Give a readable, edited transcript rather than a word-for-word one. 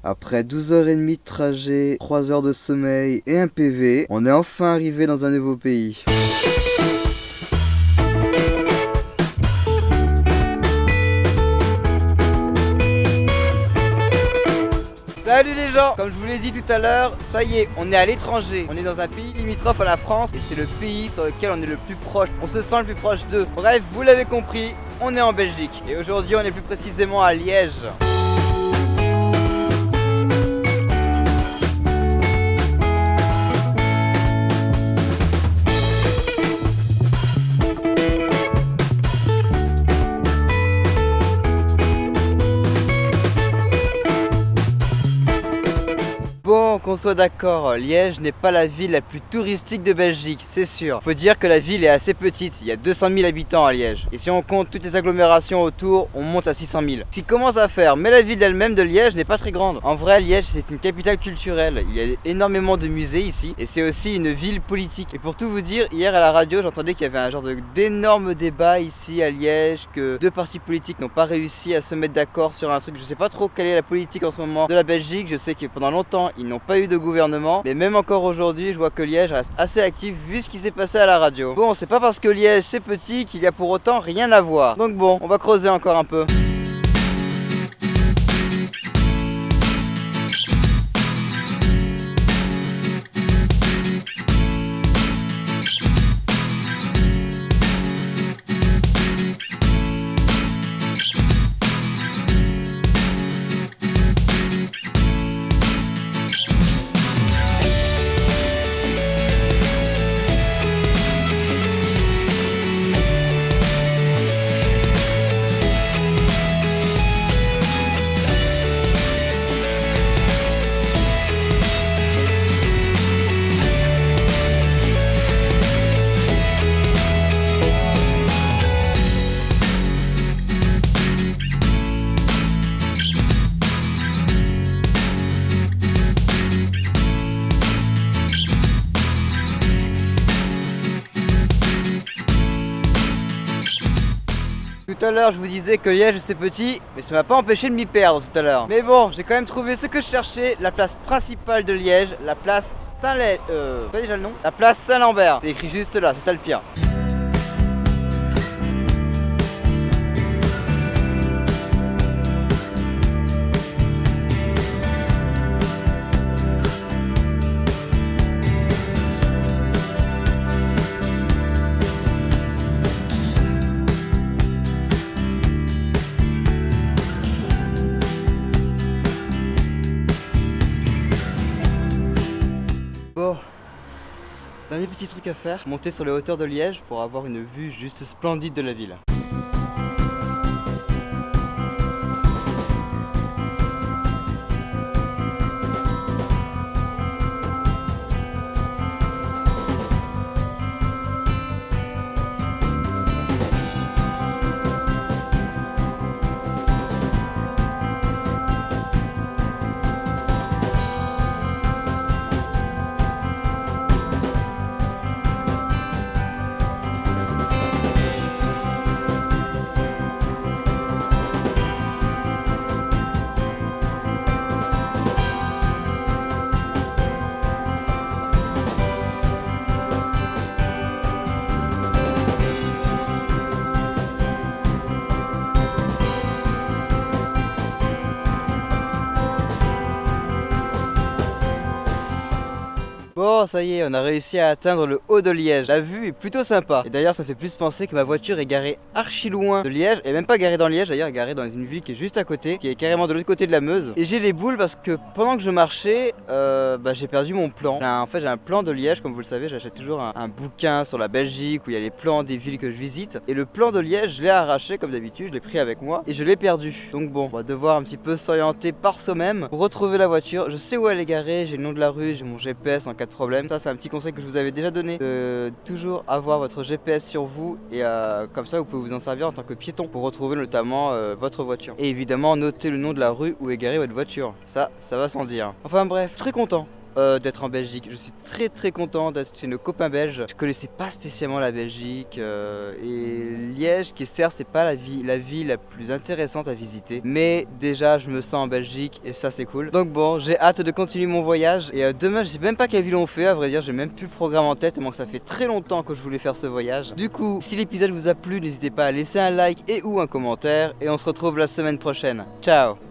Après 12h30 de trajet, 3 heures de sommeil et un PV, on est enfin arrivé dans un nouveau pays. Salut les gens! Comme je vous l'ai dit tout à l'heure, ça y est, on est à l'étranger. On est dans un pays limitrophe à la France et c'est le pays sur lequel on est le plus proche. On se sent le plus proche d'eux. Bref, vous l'avez compris, on est en Belgique. Et aujourd'hui, on est plus précisément à Liège. Bon, qu'on soit d'accord, Liège n'est pas la ville la plus touristique de Belgique, c'est sûr. Faut dire que la ville est assez petite, il y a 200 000 habitants à Liège. Et si on compte toutes les agglomérations autour, on monte à 600 000. Ce qui commence à faire, mais la ville elle-même de Liège n'est pas très grande. En vrai, Liège c'est une capitale culturelle, il y a énormément de musées ici, et c'est aussi une ville politique. Et pour tout vous dire, hier à la radio, j'entendais qu'il y avait un genre d'énorme débat ici à Liège, que deux partis politiques n'ont pas réussi à se mettre d'accord sur un truc. Je sais pas trop quelle est la politique en ce moment de la Belgique, je sais que pendant longtemps, ils n'ont pas eu de gouvernement, mais même encore aujourd'hui je vois que Liège reste assez actif vu ce qui s'est passé à la radio. Bon, c'est pas parce que Liège c'est petit qu'il y a pour autant rien à voir. Donc bon, on va creuser encore un peu. Tout à l'heure je vous disais que Liège c'est petit, mais ça m'a pas empêché de m'y perdre tout à l'heure. Mais bon, j'ai quand même trouvé ce que je cherchais, la place principale de Liège, la place pas déjà le nom? La place Saint-Lambert. C'est écrit juste là, c'est ça le pire. Bon, dernier petit truc à faire, monter sur les hauteurs de Liège pour avoir une vue juste splendide de la ville. Bon, ça y est, on a réussi à atteindre le haut de Liège. La vue est plutôt sympa. Et d'ailleurs, ça fait plus penser que ma voiture est garée archi loin de Liège. Et même pas garée dans Liège, d'ailleurs, elle est garée dans une ville qui est juste à côté, qui est carrément de l'autre côté de la Meuse. Et j'ai les boules parce que pendant que je marchais, j'ai perdu mon plan. En fait, j'ai un plan de Liège, comme vous le savez, j'achète toujours un bouquin sur la Belgique où il y a les plans des villes que je visite. Et le plan de Liège, je l'ai arraché comme d'habitude, je l'ai pris avec moi et je l'ai perdu. Donc bon, on va devoir un petit peu s'orienter par soi-même pour retrouver la voiture. Je sais où elle est garée, j'ai le nom de la rue, j'ai mon GPS en cas de problème. Ça, c'est un petit conseil que je vous avais déjà donné, de toujours avoir votre GPS sur vous et comme ça vous pouvez vous en servir en tant que piéton pour retrouver notamment votre voiture. Et évidemment, notez le nom de la rue où est garée votre voiture. Ça va sans dire. Enfin bref, très content. d'être en Belgique. Je suis très content d'être chez nos copains belges. Je connaissais pas spécialement la Belgique et Liège, qui certes c'est pas la ville la plus intéressante à visiter, mais déjà je me sens en Belgique et ça c'est cool. Donc bon, j'ai hâte de continuer mon voyage et demain je sais même pas quelle ville on fait, à vrai dire j'ai même plus le programme en tête tellement que ça fait très longtemps que je voulais faire ce voyage. Du coup, si l'épisode vous a plu, n'hésitez pas à laisser un like et ou un commentaire et on se retrouve la semaine prochaine. Ciao.